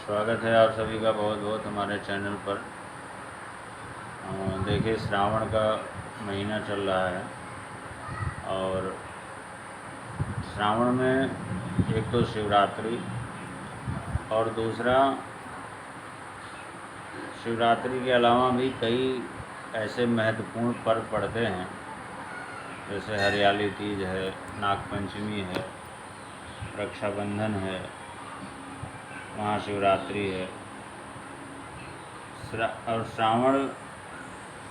स्वागत है आप सभी का बहुत बहुत हमारे चैनल पर। देखिए, श्रावण का महीना चल रहा है और श्रावण में एक तो शिवरात्रि और दूसरा शिवरात्रि के अलावा भी कई ऐसे महत्वपूर्ण पर्व पड़ते हैं, जैसे हरियाली तीज है, नागपंचमी है, रक्षाबंधन है, महाशिवरात्रि है। और श्रावण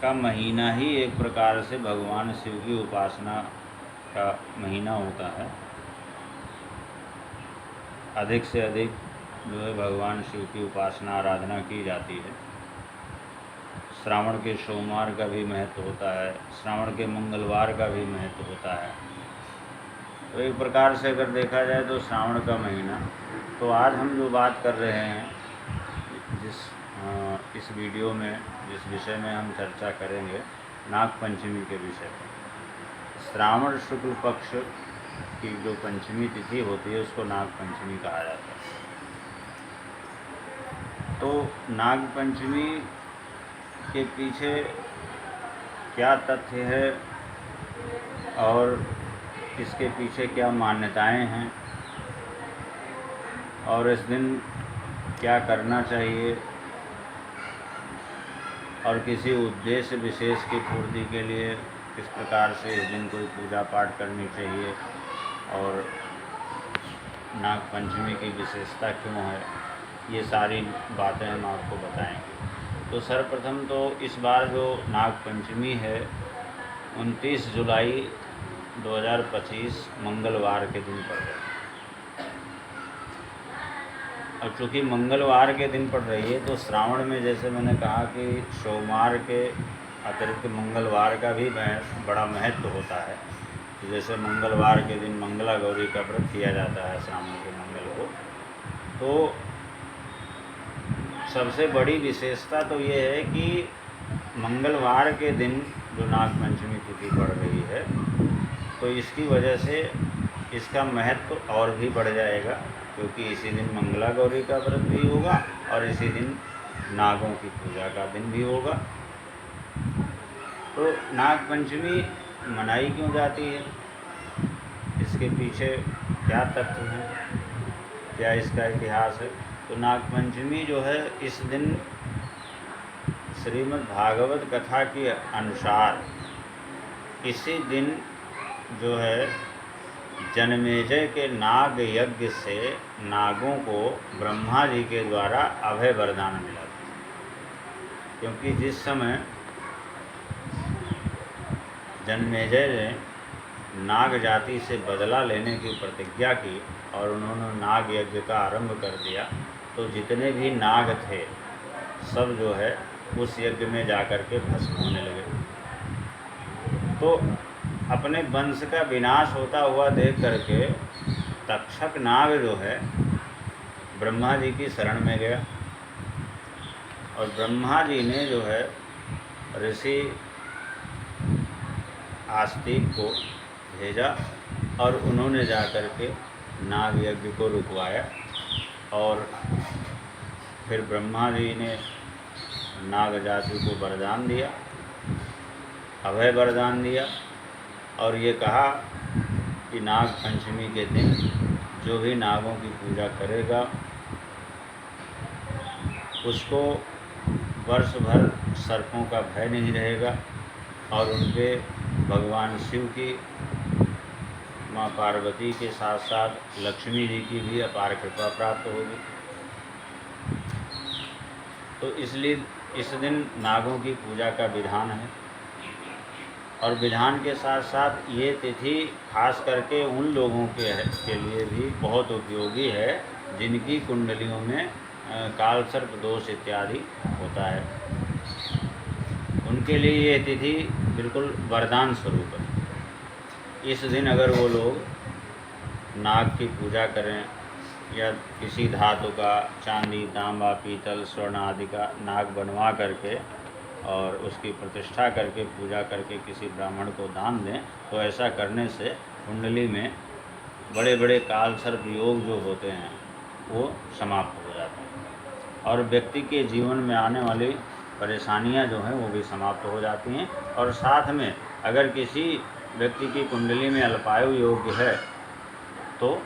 का महीना ही एक प्रकार से भगवान शिव की उपासना का महीना होता है। अधिक से अधिक जो है भगवान शिव की उपासना आराधना की जाती है। श्रावण के सोमवार का भी महत्व होता है, श्रावण के मंगलवार का भी महत्व होता है। तो एक प्रकार से अगर देखा जाए तो श्रावण का महीना, तो आज हम जो बात कर रहे हैं इस वीडियो में, जिस विषय में हम चर्चा करेंगे, नागपंचमी के विषय पर। श्रावण शुक्ल पक्ष की जो पंचमी तिथि होती है उसको नागपंचमी कहा जाता है। तो नागपंचमी के पीछे क्या तथ्य है और इसके पीछे क्या मान्यताएं हैं और इस दिन क्या करना चाहिए और किसी उद्देश्य विशेष की पूर्ति के लिए किस प्रकार से इस दिन कोई पूजा पाठ करनी चाहिए और नागपंचमी की विशेषता क्यों है, ये सारी बातें हम आपको बताएंगे। तो सर्वप्रथम तो इस बार जो नागपंचमी है 29 जुलाई 2025 मंगलवार के दिन पड़ रही है। और चूँकि मंगलवार के दिन पड़ रही है तो श्रावण में, जैसे मैंने कहा कि सोमवार के अतिरिक्त मंगलवार का भी बड़ा महत्व होता है। तो जैसे मंगलवार के दिन मंगला गौरी का व्रत किया जाता है श्रावण के मंगल को, तो सबसे बड़ी विशेषता तो ये है कि मंगलवार के दिन जो नागपंचमी तिथि पड़ रही है, तो इसकी वजह से इसका महत्व और भी बढ़ जाएगा, क्योंकि इसी दिन मंगला गौरी का व्रत भी होगा और इसी दिन नागों की पूजा का दिन भी होगा। तो नागपंचमी मनाई क्यों जाती है, इसके पीछे क्या तथ्य है, क्या इसका इतिहास है। तो नागपंचमी जो है, इस दिन श्रीमद् भागवत कथा के अनुसार इसी दिन जो है जन्मेजय के नाग यज्ञ से नागों को ब्रह्मा जी के द्वारा अभय वरदान मिला था। क्योंकि जिस समय जन्मेजय ने नाग जाति से बदला लेने की प्रतिज्ञा की और उन्होंने नाग यज्ञ का आरंभ कर दिया, तो जितने भी नाग थे सब जो है उस यज्ञ में जाकर के भस्म होने लगे। तो अपने वंश का विनाश होता हुआ देख करके तक्षक नाग जो है ब्रह्मा जी की शरण में गया और ब्रह्मा जी ने जो है ऋषि आस्तिक को भेजा और उन्होंने जाकर के नाग यज्ञ को रुकवाया। और फिर ब्रह्मा जी ने नाग जाति को वरदान दिया, अभय वरदान दिया, और ये कहा कि नाग पंचमी के दिन जो भी नागों की पूजा करेगा उसको वर्ष भर सर्पों का भय नहीं रहेगा और उनके भगवान शिव की, माँ पार्वती के साथ साथ लक्ष्मी जी की भी अपार कृपा प्राप्त होगी। तो इसलिए इस दिन नागों की पूजा का विधान है। और विधान के साथ साथ ये तिथि खास करके उन लोगों के लिए भी बहुत उपयोगी है जिनकी कुंडलियों में काल सर्प दोष इत्यादि होता है। उनके लिए ये तिथि बिल्कुल वरदान स्वरूप है। इस दिन अगर वो लोग नाग की पूजा करें या किसी धातु का, चांदी, तांबा, पीतल, स्वर्ण आदि का नाग बनवा करके और उसकी प्रतिष्ठा करके पूजा करके किसी ब्राह्मण को दान दें, तो ऐसा करने से कुंडली में बड़े बड़े काल सर्प योग जो होते हैं वो समाप्त हो जाते हैं। और व्यक्ति के जीवन में आने वाली परेशानियां जो हैं वो भी समाप्त हो जाती हैं। और साथ में अगर किसी व्यक्ति की कुंडली में अल्पायु योग है तो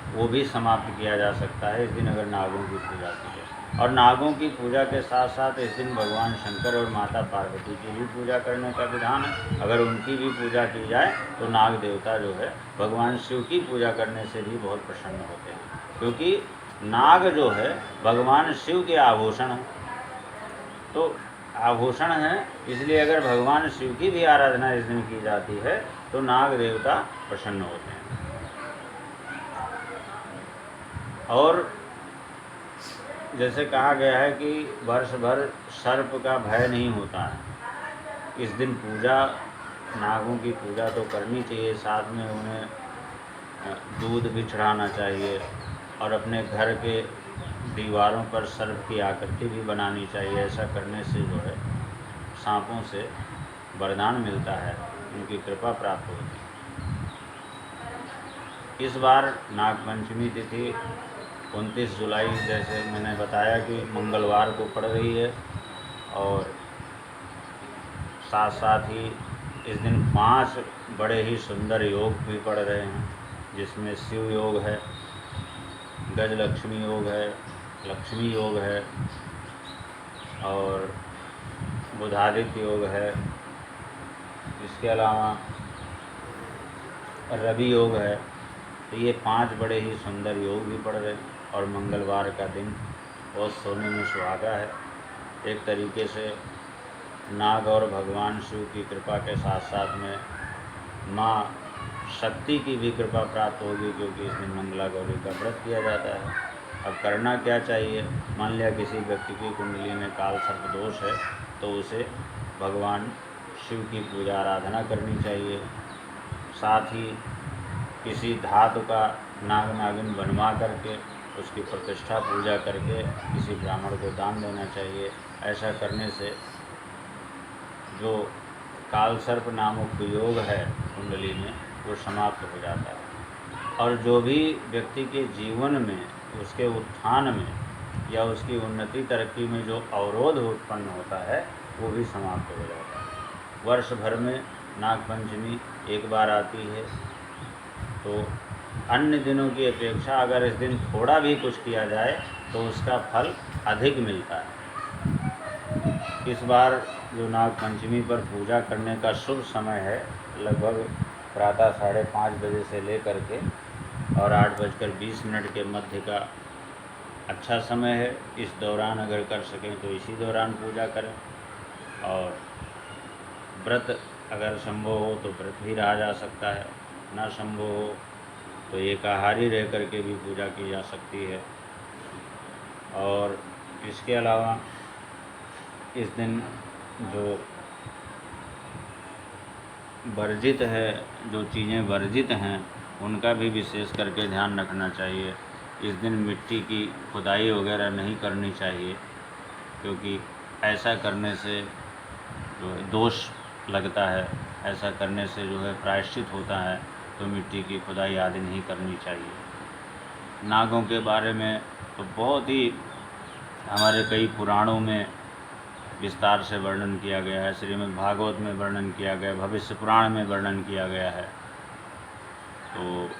वो भी समाप्त किया जा सकता है इस दिन अगर नागों की पूजा की जाए। और नागों की पूजा के साथ साथ इस दिन भगवान शंकर और माता पार्वती की भी पूजा करने का विधान है। अगर उनकी भी पूजा की जाए तो नाग देवता जो है भगवान शिव की पूजा करने से भी बहुत प्रसन्न होते हैं, क्योंकि नाग जो है भगवान शिव के आभूषण हैं। तो आभूषण हैं, इसलिए अगर भगवान शिव की भी आराधना इस दिन की जाती है तो नाग देवता प्रसन्न होते हैं। और जैसे कहा गया है कि वर्ष भर सर्प का भय नहीं होता है। इस दिन पूजा, नागों की पूजा तो करनी चाहिए, साथ में उन्हें दूध भी चढ़ाना चाहिए और अपने घर के दीवारों पर सर्प की आकृति भी बनानी चाहिए। ऐसा करने से जो है सांपों से वरदान मिलता है, उनकी कृपा प्राप्त होती है। इस बार नागपंचमी तिथि 29 जुलाई, जैसे मैंने बताया कि मंगलवार को पड़ रही है। और साथ साथ ही इस दिन 5 बड़े ही सुंदर योग भी पड़ रहे हैं, जिसमें शिव योग है, गजलक्ष्मी योग है, लक्ष्मी योग है और बुधादित्य योग है। इसके अलावा रवि योग है। तो ये 5 बड़े ही सुंदर योग भी पड़ रहे हैं। और मंगलवार का दिन बहुत सोने में सुहागा है। एक तरीके से नाग और भगवान शिव की कृपा के साथ साथ में माँ शक्ति की भी कृपा प्राप्त होगी, क्योंकि इस दिन मंगला गौरी का व्रत किया जाता है। अब करना क्या चाहिए? मान लिया किसी व्यक्ति की कुंडली में काल सर्प दोष है तो उसे भगवान शिव की पूजा आराधना करनी चाहिए। साथ ही किसी धातु का नाग नागिन बनवा करके उसकी प्रतिष्ठा पूजा करके किसी ब्राह्मण को दान देना चाहिए। ऐसा करने से जो काल सर्प नामक योग है कुंडली में वो समाप्त हो जाता है। और जो भी व्यक्ति के जीवन में, उसके उत्थान में या उसकी उन्नति तरक्की में जो अवरोध उत्पन्न होता है वो भी समाप्त हो जाता है। वर्ष भर में नागपंचमी एक बार आती है, तो अन्य दिनों की अपेक्षा अगर इस दिन थोड़ा भी कुछ किया जाए तो उसका फल अधिक मिलता है। इस बार जो नागपंचमी पर पूजा करने का शुभ समय है लगभग प्रातः 5:30 बजे से लेकर के और 8:20 के मध्य का अच्छा समय है। इस दौरान अगर कर सकें तो इसी दौरान पूजा करें। और व्रत अगर संभव हो तो व्रत भी रहा जा सकता है, ना संभव हो तो एकाहारी रह करके भी पूजा की जा सकती है। और इसके अलावा इस दिन जो वर्जित है, जो चीज़ें वर्जित हैं उनका भी विशेष करके ध्यान रखना चाहिए। इस दिन मिट्टी की खुदाई वगैरह नहीं करनी चाहिए, क्योंकि ऐसा करने से जो है दोष लगता है। ऐसा करने से जो है प्रायश्चित होता है, तो मिट्टी की खुदाई आदि नहीं करनी चाहिए। नागों के बारे में तो बहुत ही हमारे कई पुराणों में विस्तार से वर्णन किया गया है। श्रीमद् भागवत में वर्णन किया गया, भविष्य पुराण में वर्णन किया गया है। तो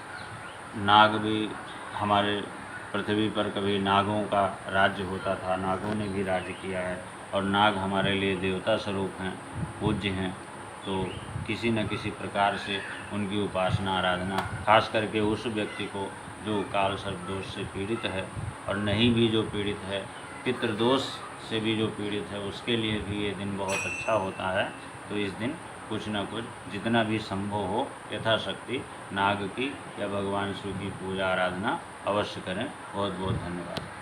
नाग भी हमारे पृथ्वी पर कभी नागों का राज्य होता था, नागों ने भी राज्य किया है। और नाग हमारे लिए देवता स्वरूप हैं, पूज्य हैं। तो किसी न किसी प्रकार से उनकी उपासना आराधना, खास करके उस व्यक्ति को जो काल सर्प दोष से पीड़ित है, और नहीं भी जो पीड़ित है, पितृदोष से भी जो पीड़ित है, उसके लिए भी ये दिन बहुत अच्छा होता है। तो इस दिन कुछ न कुछ जितना भी संभव हो यथाशक्ति नाग की या भगवान शिव की पूजा आराधना अवश्य करें। बहुत बहुत धन्यवाद।